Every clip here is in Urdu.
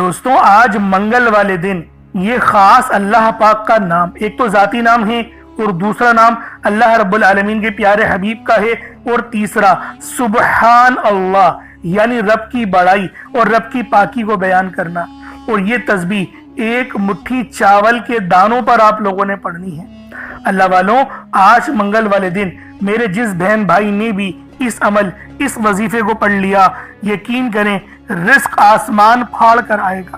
دوستوں آج منگل والے دن یہ خاص اللہ پاک کا نام، ایک تو ذاتی نام ہے اور دوسرا نام اللہ رب العالمین کے پیارے حبیب کا ہے، اور تیسرا سبحان اللہ یعنی رب کی بڑائی اور رب کی پاکی کو بیان کرنا۔ اور یہ تسبیح ایک مٹھی چاول کے دانوں پر آپ لوگوں نے پڑھنی ہے۔ اللہ والوں، آج منگل والے دن میرے جس بہن بھائی نے بھی اس عمل اس وظیفے کو پڑھ لیا، یقین کریں رزق آسمان پھاڑ کر آئے گا۔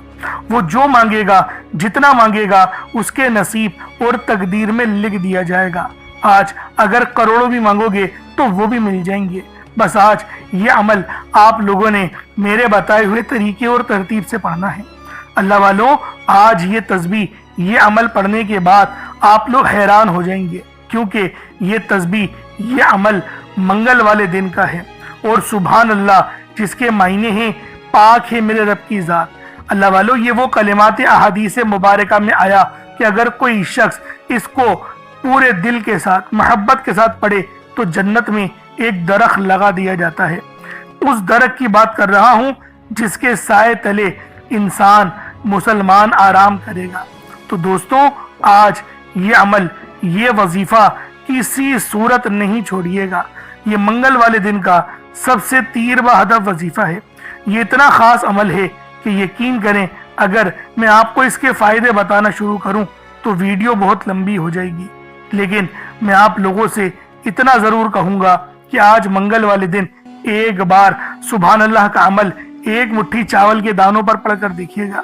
وہ جو مانگے گا، جتنا مانگے گا، اس کے نصیب اور تقدیر میں لکھ دیا جائے گا۔ آج اگر کروڑوں بھی مانگو گے تو وہ بھی مل جائیں گے۔ بس آج یہ عمل آپ لوگوں نے میرے بتائے ہوئے طریقے اور ترتیب سے پڑھنا ہے۔ اللہ والوں، آج یہ تسبیح یہ عمل پڑھنے کے بعد آپ لوگ حیران ہو جائیں گے، کیونکہ یہ تسبیح یہ عمل منگل والے دن کا ہے۔ اور سبحان اللہ جس کے معنی ہیں پاک ہے میرے رب کی ذات۔ اللہ والوں، یہ وہ کلمات احادیث مبارکہ میں آیا کہ اگر کوئی شخص اس کو پورے دل کے ساتھ محبت کے ساتھ پڑھے تو جنت میں ایک درخت لگا دیا جاتا ہے۔ اس درخت کی بات کر رہا ہوں جس کے سائے تلے انسان مسلمان آرام کرے گا۔ تو دوستوں آج یہ عمل یہ وظیفہ کسی صورت نہیں چھوڑیے گا۔ یہ منگل والے دن کا سب سے تیر بہدف وظیفہ ہے۔ یہ اتنا خاص عمل ہے کہ یقین کریں اگر میں آپ کو اس کے فائدے بتانا شروع کروں تو ویڈیو بہت لمبی ہو جائے گی، لیکن میں آپ لوگوں سے اتنا ضرور کہوں گا کہ آج منگل والے دن ایک بار سبحان اللہ کا عمل ایک مٹھی چاول کے دانوں پر پڑھ کر دیکھیے گا۔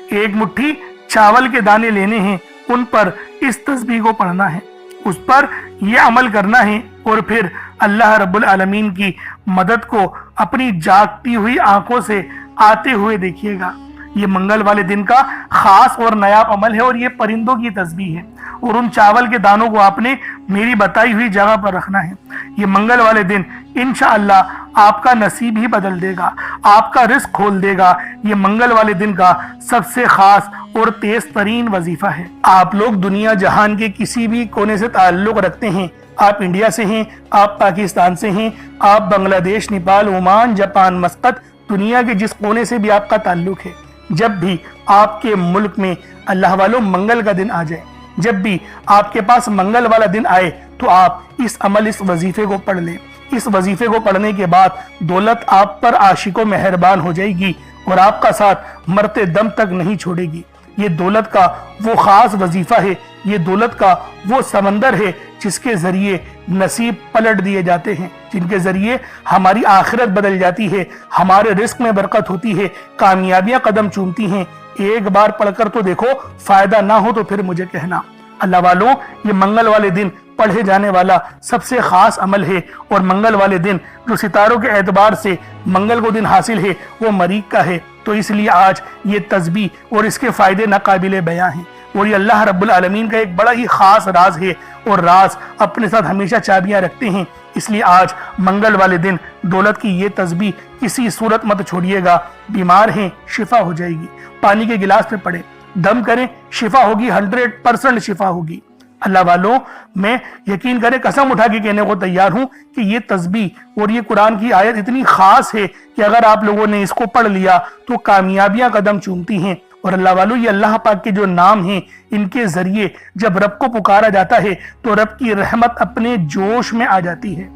ایک مٹھی چاول کے دانے لینے ہیں، ان پر اس تسبیح کو پڑھنا ہے، اس پر یہ عمل کرنا ہے، اور پھر اللہ رب العالمین کی مدد کو اپنی جاگتی ہوئی آنکھوں سے آتے ہوئے دیکھیے گا۔ یہ منگل والے دن کا خاص اور نایاب عمل ہے، اور یہ پرندوں کی تسبیح ہے، اور ان چاول کے دانوں کو آپ نے میری بتائی ہوئی جگہ پر رکھنا ہے۔ یہ منگل والے دن انشاءاللہ آپ کا نصیب ہی بدل دے گا، آپ کا رزق کھول دے گا۔ یہ منگل والے دن کا سب سے خاص اور تیز ترین وظیفہ ہے۔ آپ لوگ دنیا جہان کے کسی بھی کونے سے تعلق رکھتے ہیں، آپ انڈیا سے ہیں، آپ پاکستان سے ہیں، آپ بنگلہ دیش، نیپال، عمان، جاپان، مسقط، دنیا کے جس کونے سے بھی آپ کا تعلق ہے، جب بھی آپ کے ملک میں اللہ والوں منگل کا دن آ جائے، جب بھی آپ کے پاس منگل والا دن آئے تو آپ اس عمل اس وظیفے کو پڑھ لیں۔ اس وظیفے کو پڑھنے کے بعد دولت آپ پر عاشق و مہربان ہو جائے گی اور آپ کا ساتھ مرتے دم تک نہیں چھوڑے گی۔ یہ دولت کا وہ خاص وظیفہ ہے، یہ دولت کا وہ سمندر ہے جس کے ذریعے نصیب پلٹ دیے جاتے ہیں، جن کے ذریعے ہماری آخرت بدل جاتی ہے، ہمارے رزق میں برکت ہوتی ہے، کامیابیاں قدم چومتی ہیں۔ ایک بار پڑھ کر تو دیکھو، فائدہ نہ ہو تو پھر مجھے کہنا۔ اللہ والوں، یہ منگل والے دن پڑھے جانے والا سب سے خاص عمل ہے، اور منگل والے دن جو ستاروں کے اعتبار سے منگل کو دن حاصل ہے وہ مریخ کا ہے، تو اس لیے آج یہ تسبیح اور اس کے فائدے ناقابل بیان ہیں۔ اور یہ اللہ رب العالمین کا ایک بڑا ہی خاص راز ہے، اور راز اپنے ساتھ ہمیشہ چابیاں رکھتے ہیں۔ اس لیے آج منگل والے دن دولت کی یہ تسبیح کسی صورت مت چھوڑیے گا۔ بیمار ہیں، شفا ہو جائے گی، پانی کے گلاس پہ پڑے، دم کریں، شفا ہوگی، 100% شفا ہوگی۔ اللہ والوں، میں یقین کریں قسم اٹھا کے کہنے کو تیار ہوں کہ یہ تسبیح اور یہ قرآن کی آیت اتنی خاص ہے کہ اگر آپ لوگوں نے اس کو پڑھ لیا تو کامیابیاں قدم چومتی ہیں۔ اور اللہ والوں، یہ اللہ پاک کے جو نام ہیں، ان کے ذریعے جب رب کو پکارا جاتا ہے تو رب کی رحمت اپنے جوش میں آ جاتی ہے۔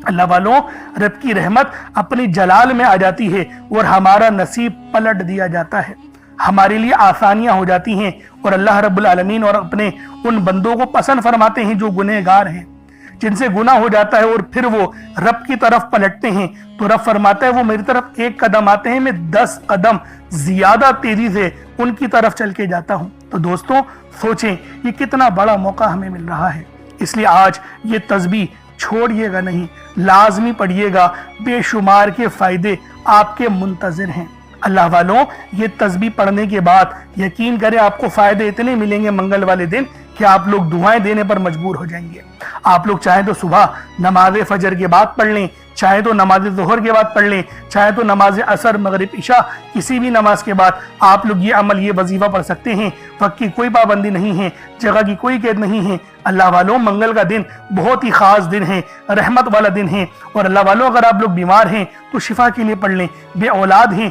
اللہ والوں، رب کی رحمت اپنی جلال میں آ جاتی ہے اور ہمارا نصیب پلٹ دیا جاتا ہے، ہمارے لیے آسانیاں ہو جاتی ہیں، اور اللہ رب العالمین اور اپنے ان بندوں کو پسند فرماتے ہیں جو گنہگار ہیں، جن سے گناہ ہو جاتا ہے اور پھر وہ رب کی طرف پلٹتے ہیں، تو رب فرماتا ہے وہ میری طرف 1 قدم آتے ہیں، میں 10 قدم زیادہ تیزی سے ان کی طرف چل کے جاتا ہوں۔ تو دوستوں سوچیں یہ کتنا بڑا موقع ہمیں مل رہا ہے، اس لیے آج یہ تسبیح چھوڑیے گا نہیں، لازمی پڑھیے گا، بے شمار کے فائدے آپ کے منتظر ہیں۔ اللہ والوں، یہ تسبیح پڑھنے کے بعد یقین کریں آپ کو فائدے اتنے ملیں گے منگل والے دن کہ آپ لوگ دعائیں دینے پر مجبور ہو جائیں گے۔ آپ لوگ چاہیں تو صبح نماز فجر کے بعد پڑھ لیں، چاہے تو نماز ظہر کے بعد پڑھ لیں، چاہے تو نماز عصر، مغرب، عشاء، کسی بھی نماز کے بعد آپ لوگ یہ عمل یہ وظیفہ پڑھ سکتے ہیں۔ وقت کی کوئی پابندی نہیں ہے، جگہ کی کوئی قید نہیں ہے۔ اللہ والوں، منگل کا دن بہت ہی خاص دن ہے، رحمت والا دن ہے، اور اللہ والوں اگر آپ لوگ بیمار ہیں تو شفا کے لیے پڑھ لیں، بے اولاد ہیں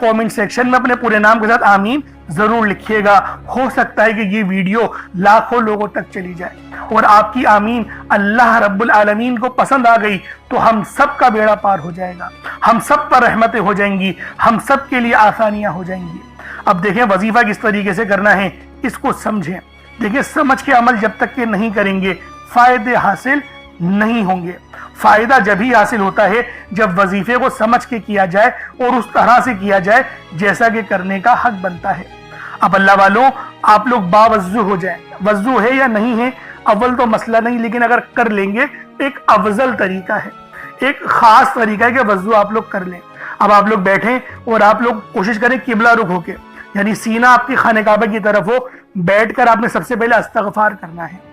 کامنٹ سیکشن میں اپنے پورے نام کے ساتھ آمین ضرور لکھیے گا. ہو سکتا ہے کہ یہ ویڈیو لاکھوں لوگوں تک چلی جائے اور آپ کی آمین اللہ رب العالمین کو پسند آ گئی تو ہم سب کا بیڑا پار ہو جائے گا, ہم سب پر رحمتیں ہو جائیں گی, ہم سب کے لیے آسانیاں ہو جائیں گی. اب دیکھیں وظیفہ کس طریقے سے کرنا ہے, اس کو سمجھیں. دیکھیں سمجھ کے عمل جب تک کہ نہیں کریں گے فائدے حاصل نہیں ہوں گے. فائدہ جب ہی حاصل ہوتا ہے جب وظیفے کو سمجھ کے کیا جائے اور اس طرح سے کیا جائے جیسا کہ کرنے کا حق بنتا ہے. اب اللہ والوں آپ لوگ باوضو ہو جائیں. وضو ہے یا نہیں ہے اول تو مسئلہ نہیں, لیکن اگر کر لیں گے ایک افضل طریقہ ہے, ایک خاص طریقہ ہے کہ وضو آپ لوگ کر لیں. اب آپ لوگ بیٹھیں اور آپ لوگ کوشش کریں قبلہ رخ ہو کے, یعنی سینہ آپ کی خانہ کعبہ کی طرف ہو. بیٹھ کر آپ نے سب سے پہلے استغفار کرنا ہے.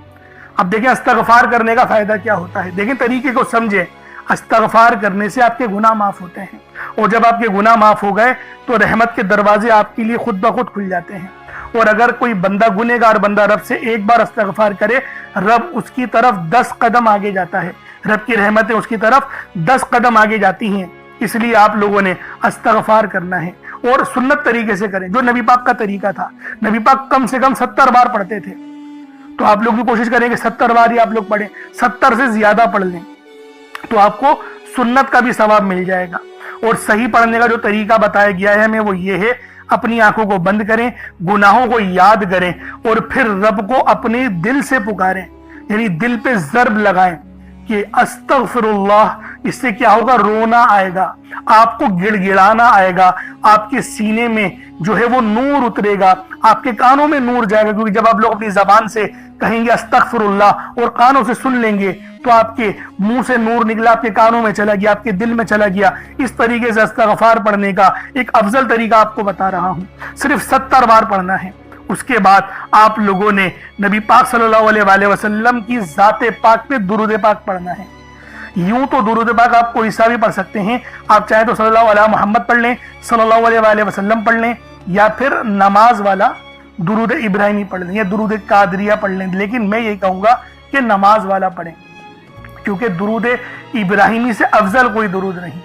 اب دیکھیں استغفار کرنے کا فائدہ کیا ہوتا ہے, دیکھیں طریقے کو سمجھیں. استغفار کرنے سے آپ کے گناہ معاف ہوتے ہیں, اور جب آپ کے گناہ معاف ہو گئے تو رحمت کے دروازے آپ کے لیے خود بخود کھل جاتے ہیں. اور اگر کوئی بندہ گنہگار بندہ رب سے ایک بار استغفار کرے, رب اس کی طرف 10 قدم آگے جاتا ہے, رب کی رحمتیں اس کی طرف 10 قدم آگے جاتی ہیں. اس لیے آپ لوگوں نے استغفار کرنا ہے اور سنت طریقے سے کریں جو نبی پاک کا طریقہ تھا. نبی پاک کم سے کم 70 بار پڑھتے تھے, تو آپ لوگ بھی کوشش کریں کہ 70 بار ہی آپ لوگ پڑھیں, 70 سے زیادہ پڑھ لیں تو آپ کو سنت کا بھی ثواب مل جائے گا. اور صحیح پڑھنے کا جو طریقہ بتایا گیا ہے ہمیں وہ یہ ہے, اپنی آنکھوں کو بند کریں, گناہوں کو یاد کریں اور پھر رب کو اپنے دل سے پکاریں, یعنی دل پہ ضرب لگائیں کہ استغفر اللہ. اس سے کیا ہوگا, رونا آئے گا, آپ کو گڑ گڑانا آئے گا, آپ کے سینے میں جو ہے وہ نور اترے گا, آپ کے کانوں میں نور جائے گا. کیونکہ جب آپ لوگ اپنی زبان سے کہیں گے استغفر اللہ اور کانوں سے سن لیں گے تو آپ کے منہ سے نور نکلا, آپ کے کانوں میں چلا گیا, آپ کے دل میں چلا گیا. اس طریقے سے استغفار پڑھنے کا ایک افضل طریقہ آپ کو بتا رہا ہوں. صرف 70 بار پڑھنا ہے. اس کے بعد آپ لوگوں نے نبی پاک صلی اللہ علیہ وآلہ وسلم کی ذات پاک پہ درود پاک پڑھنا ہے. یوں تو درود پاک آپ کوئی سا بھی پڑھ سکتے ہیں, آپ چاہیں تو صلی اللہ علیہ محمد پڑھ لیں, صلی اللہ علیہ وآلہ وسلم پڑھ لیں, یا پھر نماز والا درود ابراہیمی پڑھ لیں یا درود قادریہ پڑھ لیں. لیکن میں یہ کہوں گا کہ نماز والا پڑھیں, کیونکہ درود ابراہیمی سے افضل کوئی درود نہیں.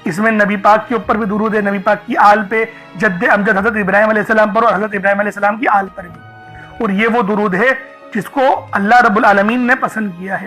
اس میں نبی پاک کے اوپر بھی درود ہے, نبی پاک کی آل پہ, جد امجد حضرت ابراہیم علیہ السلام پر اور حضرت ابراہیم علیہ السلام کی آل پر بھی. اور یہ وہ درود ہے جس کو اللہ رب العالمین نے پسند کیا ہے,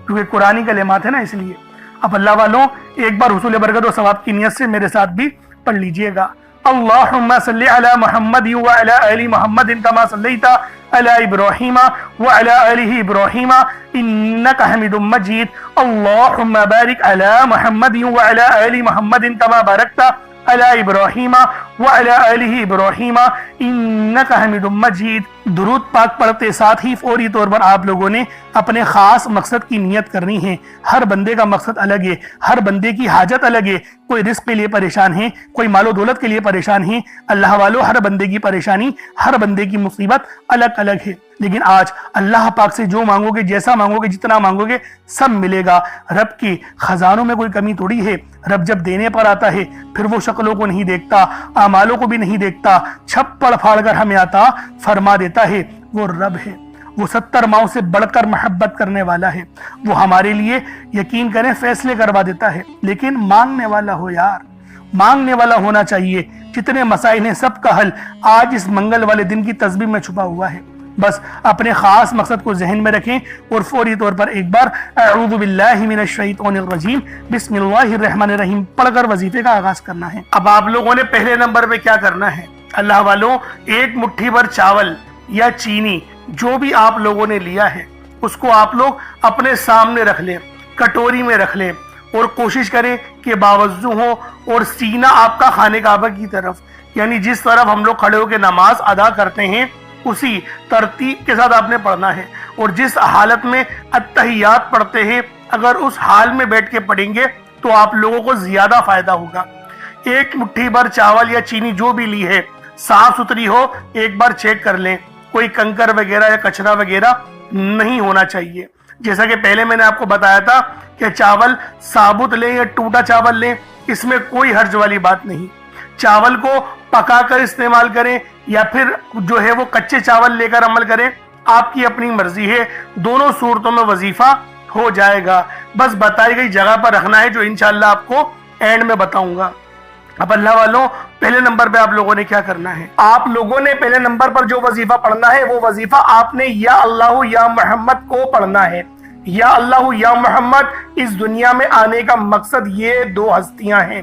کیونکہ قرآنی کلمات ہے نا, اس لیے. اب اللہ والوں ایک بار حصول برکت و ثواب کی نیت سے میرے ساتھ بھی پڑھ لیجئے گا. اللہم صلی علی محمد وعلی آل محمد کما صلیت علی ابراہیم وعلی آل ابراہیم انک حمید مجید. اللہم بارک علی محمد وعلی آل محمد کما بارکت علی ابراہیم وعلی آل ابراہیم انک حمید مجید. درود پاک پڑھتے ساتھ ہی فوری طور پر آپ لوگوں نے اپنے خاص مقصد کی نیت کرنی ہے. ہر بندے کا مقصد الگ ہے, ہر بندے کی حاجت الگ ہے. کوئی رزق کے لیے پریشان ہے, کوئی مال و دولت کے لیے پریشان ہے. اللہ والو ہر بندے کی پریشانی, ہر بندے کی مصیبت الگ الگ ہے. لیکن آج اللہ پاک سے جو مانگو گے, جیسا مانگو گے, جتنا مانگو گے سب ملے گا. رب کی خزانوں میں کوئی کمی تھوڑی ہے. رب جب دینے پر آتا ہے پھر وہ شکلوں کو نہیں دیکھتا, اعمالوں کو بھی نہیں دیکھتا, چھپڑ پھاڑ کر ہمیں عطا فرما دیتا ہے. وہ رب ہے, وہ 70 ماؤں سے بڑھ کر محبت کرنے والا ہے. وہ ہمارے لیے یقین کریں فیصلے کروا دیتا ہے. لیکن مانگنے والا ہو یار, مانگنے والا ہونا چاہیے. جتنے مسائل ہیں سب کا حل آج اس منگل والے دن کی تسبیح میں چھپا ہوا ہے. بس اپنے خاص مقصد کو ذہن میں رکھیں اور فوری طور پر ایک بار اعوذ باللہ من الشیطان الرجیم بسم اللہ الرحمن الرحیم پڑھ کر وظیفے کا آغاز کرنا ہے. اب آپ لوگوں نے پہلے نمبر پہ کیا کرنا ہے, اللہ والوں ایک مٹھی بھر چاول یا چینی جو بھی آپ لوگوں نے لیا ہے اس کو آپ لوگ اپنے سامنے رکھ لیں, کٹوری میں رکھ لیں, اور کوشش کریں کہ باوضو ہو اور سینہ آپ کا خانہ کعبہ کی طرف, یعنی جس طرف ہم لوگ کھڑے ہو کے نماز ادا کرتے ہیں اسی ترتیب کے ساتھ آپ نے پڑھنا ہے. اور جس حالت میں التحیات پڑھتے ہیں اگر اس حال میں بیٹھ کے پڑھیں گے تو آپ لوگوں کو زیادہ فائدہ ہوگا. ایک مٹھی بھر چاول یا چینی جو بھی لی ہے صاف ستھری ہو, ایک بار چیک کر لیں, کوئی کنکر وغیرہ یا کچرا وغیرہ نہیں ہونا چاہیے. جیسا کہ پہلے میں نے آپ کو بتایا تھا کہ چاول ثابت لیں یا ٹوٹا چاول لیں, اس میں کوئی حرج والی بات نہیں. چاول کو پکا کر استعمال کریں یا پھر جو ہے وہ کچے چاول لے کر عمل کریں, آپ کی اپنی مرضی ہے. دونوں صورتوں میں وظیفہ ہو جائے گا. بس بتائی گئی جگہ پر رکھنا ہے جو انشاءاللہ آپ کو اینڈ میں بتاؤں گا. اب اللہ والوں، پہلے نمبر پہ آپ لوگوں نے کیا کرنا ہے؟ آپ لوگوں نے پہلے نمبر پر جو وظیفہ پڑھنا ہے وہ وظیفہ آپ نے یا اللہ یا محمد کو پڑھنا ہے۔ یا اللہ یا محمد، اس دنیا میں آنے کا مقصد یہ دو ہستیاں ہیں۔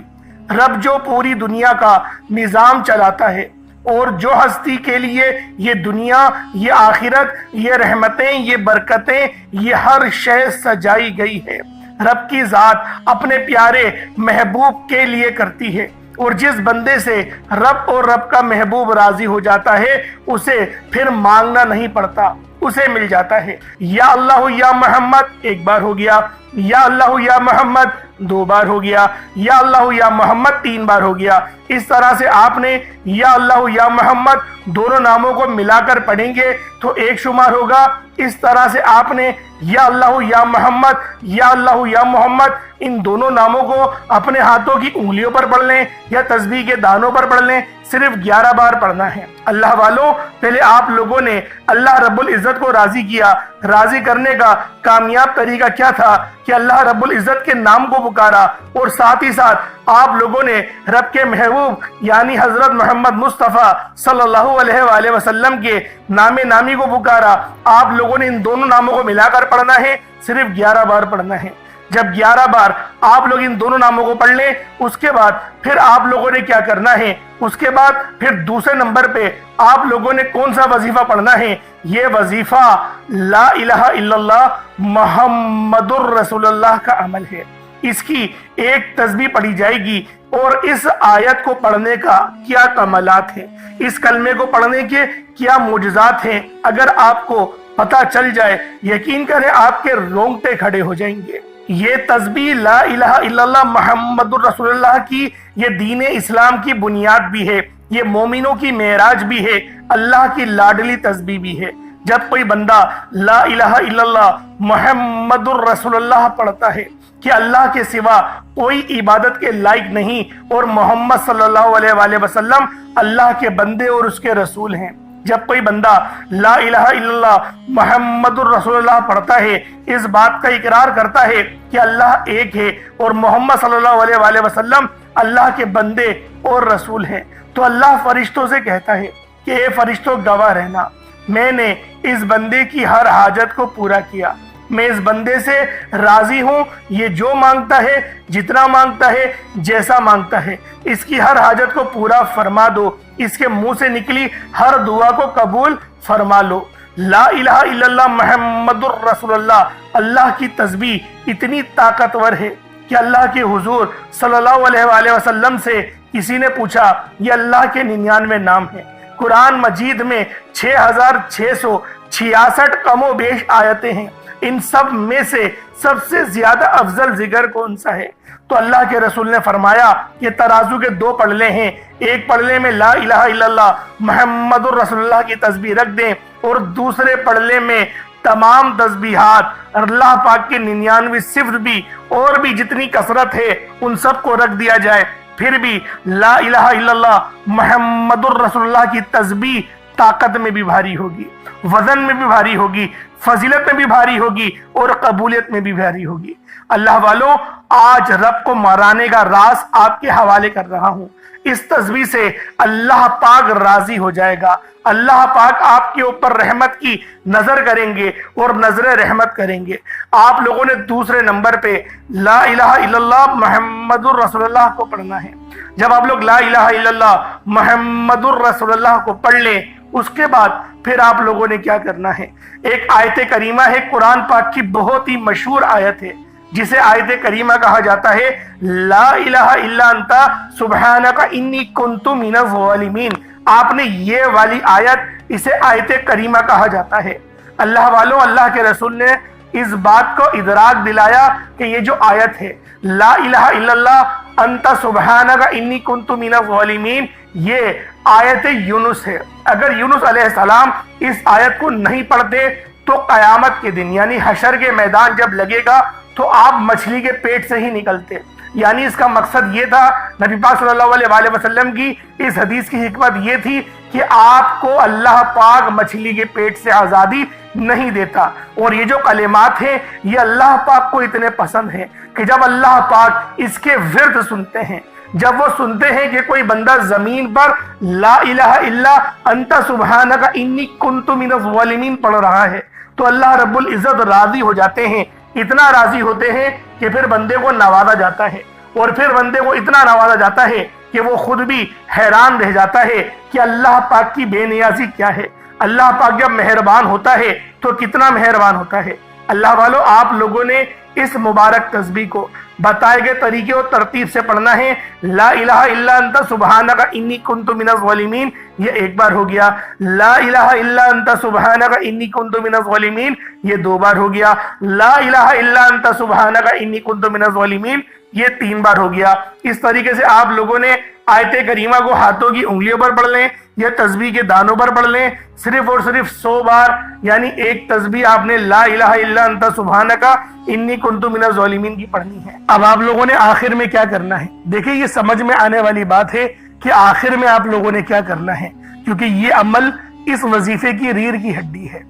رب جو پوری دنیا کا نظام چلاتا ہے، اور جو ہستی کے لیے یہ دنیا، یہ آخرت، یہ رحمتیں، یہ برکتیں، یہ ہر شے سجائی گئی ہے، رب کی ذات اپنے پیارے محبوب کے لیے کرتی ہے۔ اور جس بندے سے رب اور رب کا محبوب راضی ہو جاتا ہے، اسے پھر مانگنا نہیں پڑتا، اسے مل جاتا ہے۔ یا اللہ یا محمد ایک بار ہو گیا، یا اللہ یا محمد دو بار ہو گیا، یا اللہ یا محمد تین بار ہو گیا۔ اس طرح سے آپ نے یا اللہ یا محمد دونوں ناموں کو ملا کر پڑھیں گے تو ایک شمار ہوگا۔ اس طرح سے آپ نے یا اللہ یا محمد، یا اللہ یا محمد ان دونوں ناموں کو اپنے ہاتھوں کی انگلیوں پر پڑھ لیں یا تسبیح کے دانوں پر پڑھ لیں، صرف 11 بار پڑھنا ہے۔ اللہ والوں، پہلے آپ لوگوں نے اللہ رب العزت کو راضی کیا۔ راضی کرنے کا کامیاب طریقہ کیا تھا کہ اللہ رب العزت کے نام کو پکارا، اور ساتھ ہی ساتھ آپ لوگوں نے رب کے محبوب یعنی حضرت محمد مصطفیٰ صلی اللہ علیہ وآلہ وسلم کے نام نامی کو پکارا۔ آپ لوگوں نے ان دونوں ناموں کو ملا کر پڑھنا ہے، صرف 11 بار پڑھنا ہے۔ جب 11 بار آپ لوگ ان دونوں ناموں کو پڑھ لیں، اس کے بعد پھر آپ لوگوں نے کیا کرنا ہے؟ اس کے بعد پھر دوسرے نمبر پہ آپ لوگوں نے کون سا وظیفہ پڑھنا ہے؟ یہ وظیفہ لا الہ الا اللہ محمد الرسول اللہ کا عمل ہے۔ اس کی ایک تسبیح پڑھی جائے گی، اور اس آیت کو پڑھنے کا کیا کمالات ہیں، اس کلمے کو پڑھنے کے کیا معجزات ہیں، اگر آپ کو پتہ چل جائے، یقین کریں آپ کے رونگٹے کھڑے ہو جائیں گے۔ یہ تسبیح لا الہ الا اللہ محمد الرسول اللہ کی یہ دین اسلام کی بنیاد بھی ہے، یہ مومنوں کی معراج بھی ہے، اللہ کی لاڈلی تسبیح بھی ہے۔ جب کوئی بندہ لا الہ الا اللہ محمد الرسول اللہ پڑھتا ہے کہ اللہ کے سوا کوئی عبادت کے لائق نہیں، اور محمد صلی اللہ علیہ وآلہ وسلم اللہ کے بندے اور اس کے رسول ہیں، جب کوئی بندہ لا الہ الا اللہ محمد الرسول اللہ پڑھتا ہے، اس بات کا اقرار کرتا ہے کہ اللہ ایک ہے اور محمد صلی اللہ علیہ وآلہ وسلم اللہ کے بندے اور رسول ہیں، تو اللہ فرشتوں سے کہتا ہے کہ اے فرشتوں گواہ رہنا، میں نے اس بندے کی ہر حاجت کو پورا کیا، میں اس بندے سے راضی ہوں، یہ جو مانگتا ہے، جتنا مانگتا ہے، جیسا مانگتا ہے، اس کی ہر حاجت کو پورا فرما دو، اس کے منہ سے نکلی ہر دعا کو قبول فرما لو۔ لا الہ الا اللہ محمد الرسول اللہ، اللہ کی تسبیح اتنی طاقتور ہے کہ اللہ کے حضور صلی اللہ علیہ وآلہ وسلم سے کسی نے پوچھا، یہ اللہ کے 99 نام ہیں، قرآن مجید میں 6666 کم و بیش آیتیں ہیں، ان سب میں سے سب سے زیادہ افضل ذکر کون سا ہے؟ تو اللہ کے رسول نے فرمایا کہ ترازو کے 2 پڑلے ہیں، ایک پڑلے میں لا الہ الا اللہ محمد الرسول اللہ کی تسبیح رکھ دیں، اور دوسرے پڑلے میں تمام تسبیحات اللہ پاک کے 99 صفت بھی اور بھی جتنی کثرت ہے ان سب کو رکھ دیا جائے، پھر بھی لا الہ الا اللہ محمد الرسول اللہ کی تسبیح طاقت میں بھی بھاری ہوگی، وزن میں بھی بھاری ہوگی، فضیلت میں بھی بھاری ہوگی، اور قبولیت میں بھی بھاری ہوگی۔ اللہ والوں، آج رب کو مرانے کا راز آپ کے حوالے کر رہا ہوں۔ اس تسبیح سے اللہ پاک راضی ہو جائے گا، اللہ پاک آپ کے اوپر رحمت کی نظر کریں گے اور نظر رحمت کریں گے۔ آپ لوگوں نے دوسرے نمبر پہ لا الہ الا اللہ محمد الرسول اللہ کو پڑھنا ہے۔ جب آپ لوگ لا الہ الا اللہ محمد الرسول اللہ کو پڑھ لیں، اس کے بعد پھر آپ لوگوں نے کیا کرنا ہے؟ ایک آیت کریمہ ہے، قرآن پاک کی بہت ہی مشہور آیت ہے، جسے آیت کریمہ کہا جاتا ہے، لا الہ الا انت سبحانک انی کنت من الظالمین۔ آپ نے یہ والی آیت، اسے آیت کریمہ کہا جاتا ہے۔ اللہ والوں، اللہ کے رسول نے اس بات کو ادراک دلایا کہ یہ جو آیت ہے لا الہ الا اللہ انت سبحانک انی کنت من الظالمین، یہ آیت یونس ہے۔ اگر یونس علیہ السلام اس آیت کو نہیں پڑھتے تو قیامت کے دن یعنی حشر کے میدان جب لگے گا تو آپ مچھلی کے پیٹ سے ہی نکلتے۔ یعنی اس کا مقصد یہ تھا، نبی پاک صلی اللہ علیہ وآلہ وسلم کی اس حدیث کی حکمت یہ تھی کہ آپ کو اللہ پاک مچھلی کے پیٹ سے آزادی نہیں دیتا۔ اور یہ جو کلمات ہیں یہ اللہ پاک کو اتنے پسند ہیں کہ جب اللہ پاک اس کے ورد سنتے ہیں، جب وہ سنتے ہیں کہ کوئی بندہ زمین پر لا الہ الا انت سبحانک انی کنت من الظالمین پڑھ رہا ہے تو اللہ رب العزت راضی ہو جاتے ہیں، اتنا راضی ہوتے ہیں کہ پھر بندے کو نوازا جاتا ہے، اور پھر بندے کو اتنا نوازا جاتا ہے کہ وہ خود بھی حیران رہ جاتا ہے کہ اللہ پاک کی بے نیازی کیا ہے۔ اللہ پاک جب مہربان ہوتا ہے تو کتنا مہربان ہوتا ہے۔ اللہ والو، آپ لوگوں نے اس مبارک تسبیح کو بتائے گئے طریقے اور ترتیب سے پڑھنا ہے۔ لا الہ الا انت سبحانک انی کنت من الظالمین یہ ایک بار ہو گیا، لا الہ الا انت سبحانک انی کنت من الظالمین یہ 2 بار ہو گیا، لا الہ الا انت سبحانک انی کنت من الظالمین یہ 3 بار ہو گیا۔ اس طریقے سے آپ لوگوں نے آیت کریمہ کو ہاتھوں کی انگلیوں پر پڑھ لیں یا تسبیح کے دانوں پر پڑھ لیں، صرف اور صرف 100 بار، یعنی ایک تسبیح آپ نے لا الہ الا انت سبحانک انی کنت من الظالمین کی پڑھنی ہے۔ اب آپ لوگوں نے آخر میں کیا کرنا ہے؟ دیکھیں یہ سمجھ میں آنے والی بات ہے کہ آخر میں آپ لوگوں نے کیا کرنا ہے، کیونکہ یہ عمل اس وظیفے کی ریڑھ کی ہڈی ہے،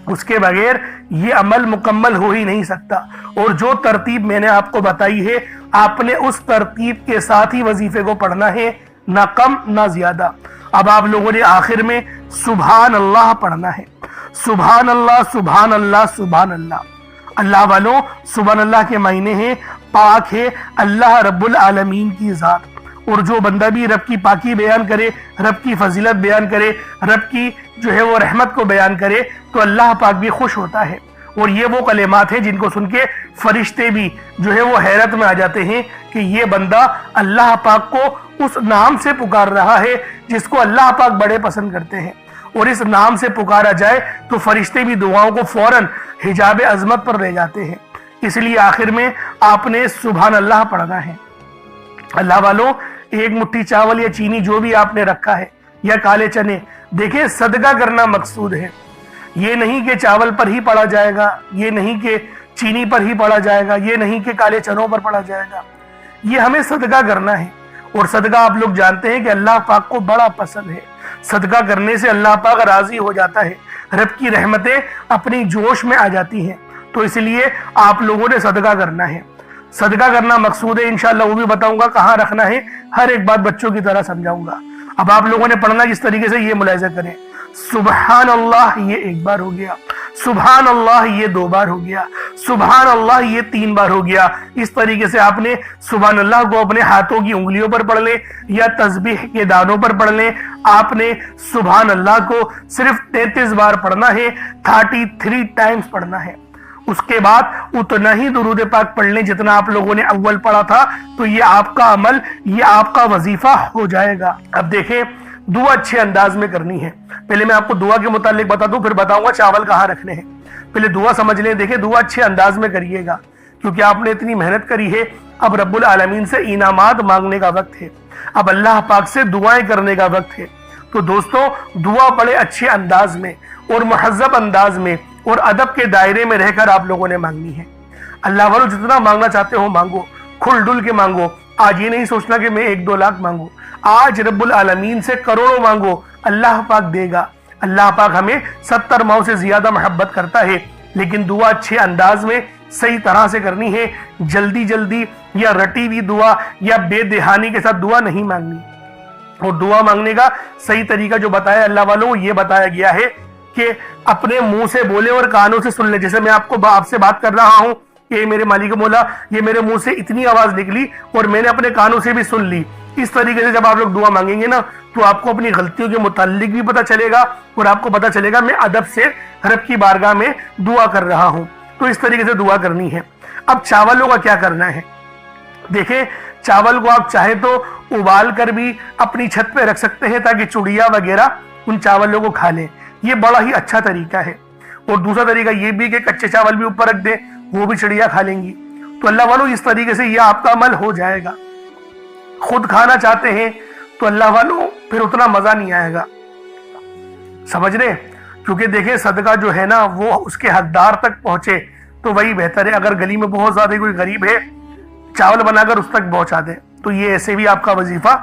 اس کے بغیر یہ عمل مکمل ہو ہی نہیں سکتا۔ اور جو ترتیب میں نے آپ کو بتائی ہے آپ نے اس ترتیب کے ساتھ ہی وظیفے کو پڑھنا ہے، نہ کم نہ زیادہ۔ اب آپ لوگوں نے آخر میں سبحان اللہ پڑھنا ہے، سبحان اللہ سبحان اللہ سبحان اللہ۔ اللہ والوں، سبحان اللہ کے معنی ہیں پاک ہے اللہ رب العالمین کی ذات، اور جو بندہ بھی رب کی پاکی بیان کرے، رب کی فضیلت بیان کرے، رب کی جو ہے وہ رحمت کو بیان کرے تو اللہ پاک بھی خوش ہوتا ہے۔ اور یہ وہ کلمات ہیں جن کو سن کے فرشتے بھی جو ہے وہ حیرت میں آ جاتے ہیں کہ یہ بندہ اللہ پاک کو اس نام سے پکار رہا ہے جس کو اللہ پاک بڑے پسند کرتے ہیں، اور اس نام سے پکارا جائے تو فرشتے بھی دعاؤں کو فوراً حجاب عظمت پر لے جاتے ہیں۔ اس لیے آخر میں آپ نے سبحان اللہ پڑھنا ہے۔ اللہ والوں، ایک مٹھی چاول یا چینی جو بھی آپ نے رکھا ہے یا کالے چنے، دیکھیں صدقہ کرنا مقصود ہے، یہ نہیں کہ چاول پر ہی پڑا جائے گا، یہ نہیں کہ چینی پر ہی پڑا جائے گا، یہ نہیں کہ کالے چنوں پر پڑا جائے گا، یہ ہمیں صدقہ کرنا ہے۔ اور صدقہ آپ لوگ جانتے ہیں کہ اللہ پاک کو بڑا پسند ہے، صدقہ کرنے سے اللہ پاک راضی ہو جاتا ہے، رب کی رحمتیں اپنی جوش میں آ جاتی ہیں، تو اس لیے آپ لوگوں نے صدقہ کرنا ہے۔ صدقہ کرنا مقصود ہے، انشاءاللہ وہ بھی بتاؤں گا کہاں رکھنا ہے، ہر ایک بات بچوں کی طرح سمجھاؤں گا۔ اب آپ لوگوں نے پڑھنا جس طریقے سے یہ ملاحظہ کریں، سبحان اللہ یہ 1 بار ہو گیا، سبحان اللہ یہ 2 بار ہو گیا، سبحان اللہ یہ 3 بار ہو گیا۔ اس طریقے سے آپ نے سبحان اللہ کو اپنے ہاتھوں کی انگلیوں پر پڑھ لیں یا تسبیح کے دانوں پر پڑھ لیں۔ آپ نے سبحان اللہ کو صرف 33 بار پڑھنا ہے، 33 ٹائمز پڑھنا ہے۔ اس کے بعد اتنا ہی درود پاک پڑھ لیں جتنا آپ لوگوں نے اول پڑھا تھا، تو یہ آپ کا عمل، یہ آپ کا وظیفہ ہو جائے گا۔ اب دیکھیں دعا اچھے انداز میں کرنی ہے۔ پہلے میں آپ کو دعا کے متعلق بتا دوں، پھر بتاؤں گا چاول کہاں رکھنے ہیں۔ پہلے دعا سمجھ لیں۔ دیکھیں دعا اچھے انداز میں کریے گا، کیونکہ آپ نے اتنی محنت کری ہے، اب رب العالمین سے انعامات مانگنے کا وقت ہے، اب اللہ پاک سے دعائیں کرنے کا وقت ہے۔ تو دوستوں، دعا بڑے اچھے انداز میں اور مہذب انداز میں اور ادب کے دائرے میں رہ کر آپ لوگوں نے مانگنی ہے۔ اللہ والوں، جتنا مانگنا چاہتے ہو مانگو، کھل ڈل کے مانگو۔ آج یہ نہیں سوچنا کہ میں 1-2 لاکھ مانگوں، آج رب العالمین سے کروڑوں مانگو، اللہ پاک دے گا۔ اللہ پاک ہمیں 70 ماؤں سے زیادہ محبت کرتا ہے، لیکن دعا اچھے انداز میں صحیح طرح سے کرنی ہے۔ جلدی جلدی یا رٹی ہوئی دعا یا بے دہانی کے ساتھ دعا نہیں مانگنی۔ اور دعا مانگنے کا صحیح طریقہ جو بتایا اللہ والوں، یہ بتایا گیا ہے کہ اپنے منہ سے بولے اور کانوں سے سن لے۔ جیسے میں آپ سے بات کر رہا ہوں کہ میرے مالک مولا، یہ میرے منہ سے اتنی آواز نکلی اور میں نے اپنے کانوں سے بھی سن لی۔ اس طریقے سے جب آپ لوگ دعا مانگیں گے نا، تو آپ کو اپنی غلطیوں کے متعلق بھی پتہ چلے گا اور آپ کو پتہ چلے گا میں ادب سے رب کی بارگاہ میں دعا کر رہا ہوں۔ تو اس طریقے سے دعا کرنی ہے۔ اب چاولوں کا کیا کرنا ہے؟ دیکھیں چاول کو آپ چاہے تو ابال کر بھی اپنی چھت پہ رکھ سکتے ہیں تاکہ چڑیا وغیرہ ان چاولوں کو کھا لیں، یہ بڑا ہی اچھا طریقہ ہے۔ اور دوسرا طریقہ یہ بھی کہ کچے چاول بھی اوپر رکھ دیں، وہ بھی چڑیا کھا لیں گی۔ تو اللہ والوں اس طریقے سے یہ آپ کا عمل ہو جائے گا۔ خود کھانا چاہتے ہیں تو اللہ والوں پھر اتنا مزہ نہیں آئے گا، سمجھ رہے؟ کیونکہ دیکھیں صدقہ جو ہے نا وہ اس کے حقدار تک پہنچے تو وہی بہتر ہے۔ اگر گلی میں بہت زیادہ کوئی غریب ہے، چاول بنا کر اس تک پہنچا دے تو یہ ایسے بھی آپ کا وظیفہ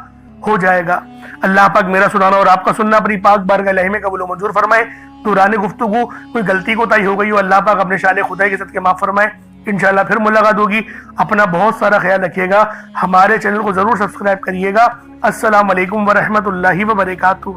ہو جائے گا۔ اللہ پاک میرا سنانا اور آپ کا سننا اپنی پاک بارگاہ الہی میں قبول و منظور فرمائے۔ دوران گفتگو کوئی غلطی کوتاہی ہو گئی ہو، اللہ پاک اپنے شان خدائی کے صدقے معاف فرمائے۔ انشاءاللہ پھر ملاقات ہوگی. اپنا بہت سارا خیال رکھیے گا. ہمارے چینل کو ضرور سبسکرائب کریے گا. السلام علیکم ورحمۃ اللہ وبرکاتہ.